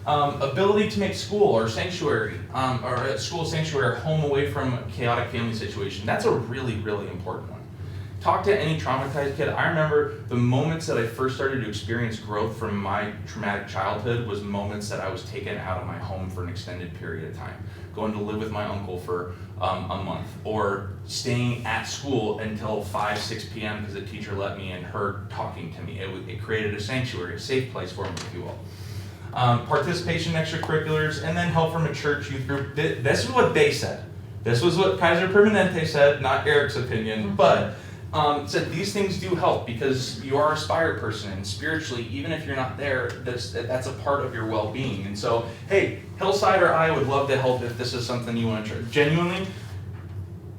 Ability to make school or sanctuary, or a school sanctuary, home away from a chaotic family situation, that's a really, really important one. Talk to any traumatized kid. I remember the moments that I first started to experience growth from my traumatic childhood was moments that I was taken out of my home for an extended period of time. Going to live with my uncle for a month, or staying at school until 5, 6 p.m. because the teacher let me and her talking to me. It created a sanctuary, a safe place for me, if you will. Participation in extracurriculars, and then help from a church youth group. This is what they said. This was what Kaiser Permanente said, not Eric's opinion, but said these things do help because you are a spirit person, and spiritually, even if you're not there, that's a part of your well-being. And so, hey, Hillside or I would love to help if this is something you want to try. Genuinely,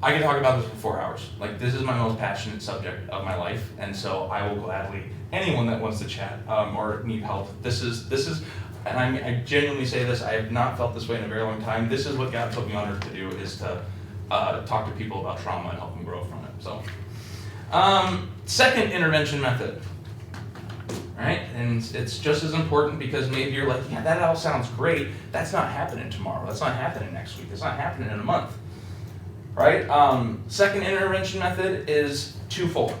I can talk about this for 4 hours. Like, this is my most passionate subject of my life, and so I will gladly, anyone that wants to chat or need help, this is, and I genuinely say this, I have not felt this way in a very long time. This is what God put me on earth to do, is to talk to people about trauma and help them grow from it. So. Second intervention method, right? And it's just as important, because maybe you're like, yeah, that all sounds great. That's not happening tomorrow. That's not happening next week. It's not happening in a month, right? Second intervention method is twofold.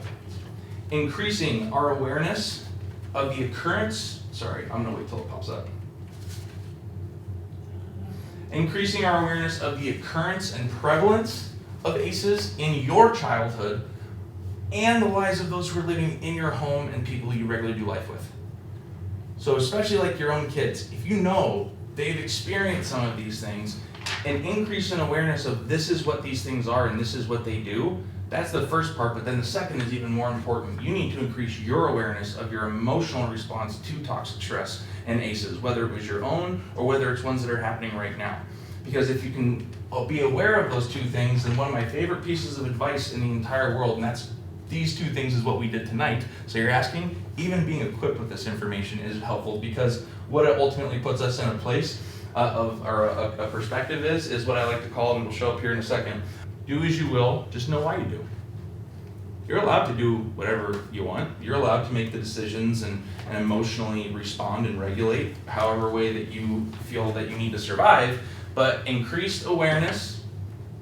Increasing our awareness of the occurrence, I'm gonna wait till it pops up. Increasing our awareness of the occurrence and prevalence of ACEs in your childhood and the lives of those who are living in your home and people you regularly do life with. So especially like your own kids, if you know they've experienced some of these things, an increase in awareness of this is what these things are and this is what they do, that's the first part, but then the second is even more important. You need to increase your awareness of your emotional response to toxic stress and ACEs, whether it was your own or whether it's ones that are happening right now. Because if you can be aware of those two things, then one of my favorite pieces of advice in the entire world, and that's these two things, is what we did tonight. So you're asking, even being equipped with this information is helpful, because what it ultimately puts us in a place a perspective is what I like to call, and it'll show up here in a second, do as you will, just know why you do. You're allowed to do whatever you want. You're allowed to make the decisions and emotionally respond and regulate however way that you feel that you need to survive, but increased awareness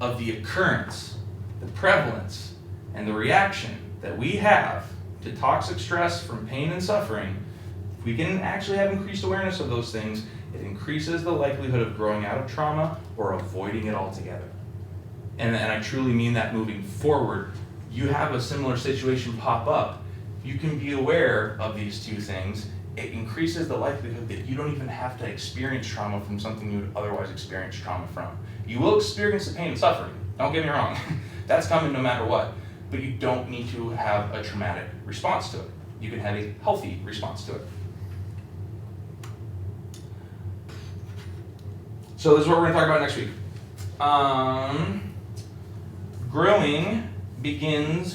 of the occurrence, the prevalence, and the reaction that we have to toxic stress from pain and suffering. If we can actually have increased awareness of those things, it increases the likelihood of growing out of trauma or avoiding it altogether. And I truly mean that moving forward. You have a similar situation pop up, you can be aware of these two things. It increases the likelihood that you don't even have to experience trauma from something you would otherwise experience trauma from. You will experience the pain and suffering, don't get me wrong. That's coming no matter what. But you don't need to have a traumatic response to it. You can have a healthy response to it. So this is what we're going to talk about next week. Growing begins,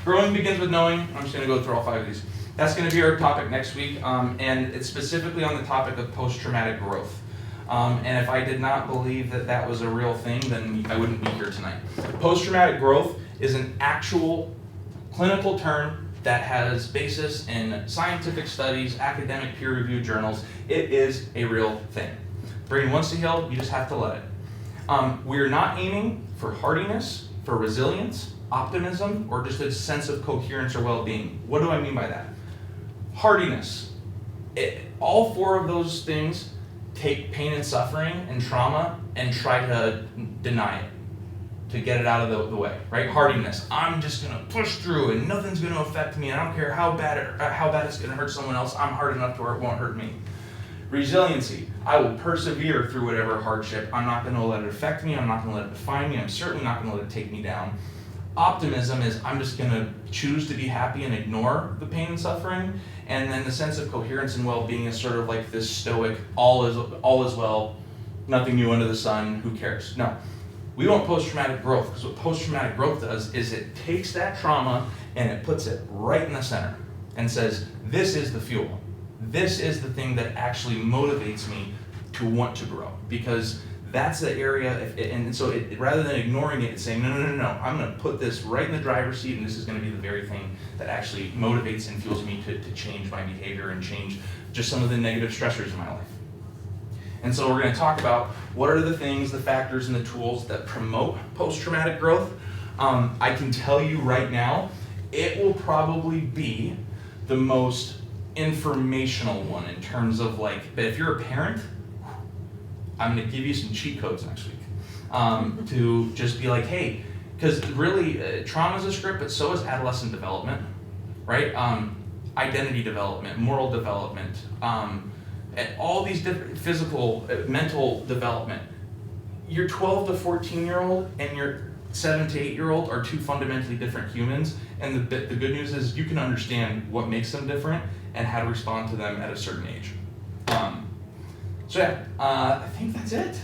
growing begins with knowing. I'm just going to go through all 5 of these. That's going to be our topic next week, and it's specifically on the topic of post-traumatic growth. And if I did not believe that that was a real thing, then I wouldn't be here tonight. Post-traumatic growth is an actual clinical term that has basis in scientific studies, academic peer-reviewed journals. It is a real thing. Brain wants to heal, you just have to let it. We're not aiming for hardiness, for resilience, optimism, or just a sense of coherence or well-being. What do I mean by that? Hardiness. All four of those things take pain and suffering and trauma and try to deny it, to get it out of the way, right? Hardiness. I'm just gonna push through and nothing's gonna affect me. I don't care how bad it's gonna hurt someone else. I'm hard enough to where it won't hurt me. Resiliency. I will persevere through whatever hardship. I'm not gonna let it affect me. I'm not gonna let it define me. I'm certainly not gonna let it take me down. Optimism is I'm just gonna choose to be happy and ignore the pain and suffering. And then the sense of coherence and well-being is sort of like this stoic, all is well, nothing new under the sun, who cares? No. We want post-traumatic growth, because what post-traumatic growth does is it takes that trauma and it puts it right in the center and says, this is the fuel. This is the thing that actually motivates me to want to grow, because that's the area, rather than ignoring it, it's saying, no, I'm gonna put this right in the driver's seat, and this is gonna be the very thing that actually motivates and fuels me to change my behavior and change just some of the negative stressors in my life. And so we're gonna talk about what are the things, the factors, and the tools that promote post-traumatic growth. I can tell you right now, it will probably be the most informational one in terms of but if you're a parent, I'm gonna give you some cheat codes next week to just be like, hey, because really trauma is a script, but so is adolescent development, right? Identity development, moral development, and all these different physical, mental development. Your 12 to 14-year-old and your 7 to 8-year-old are two fundamentally different humans, and the good news is you can understand what makes them different and how to respond to them at a certain age. I think that's it.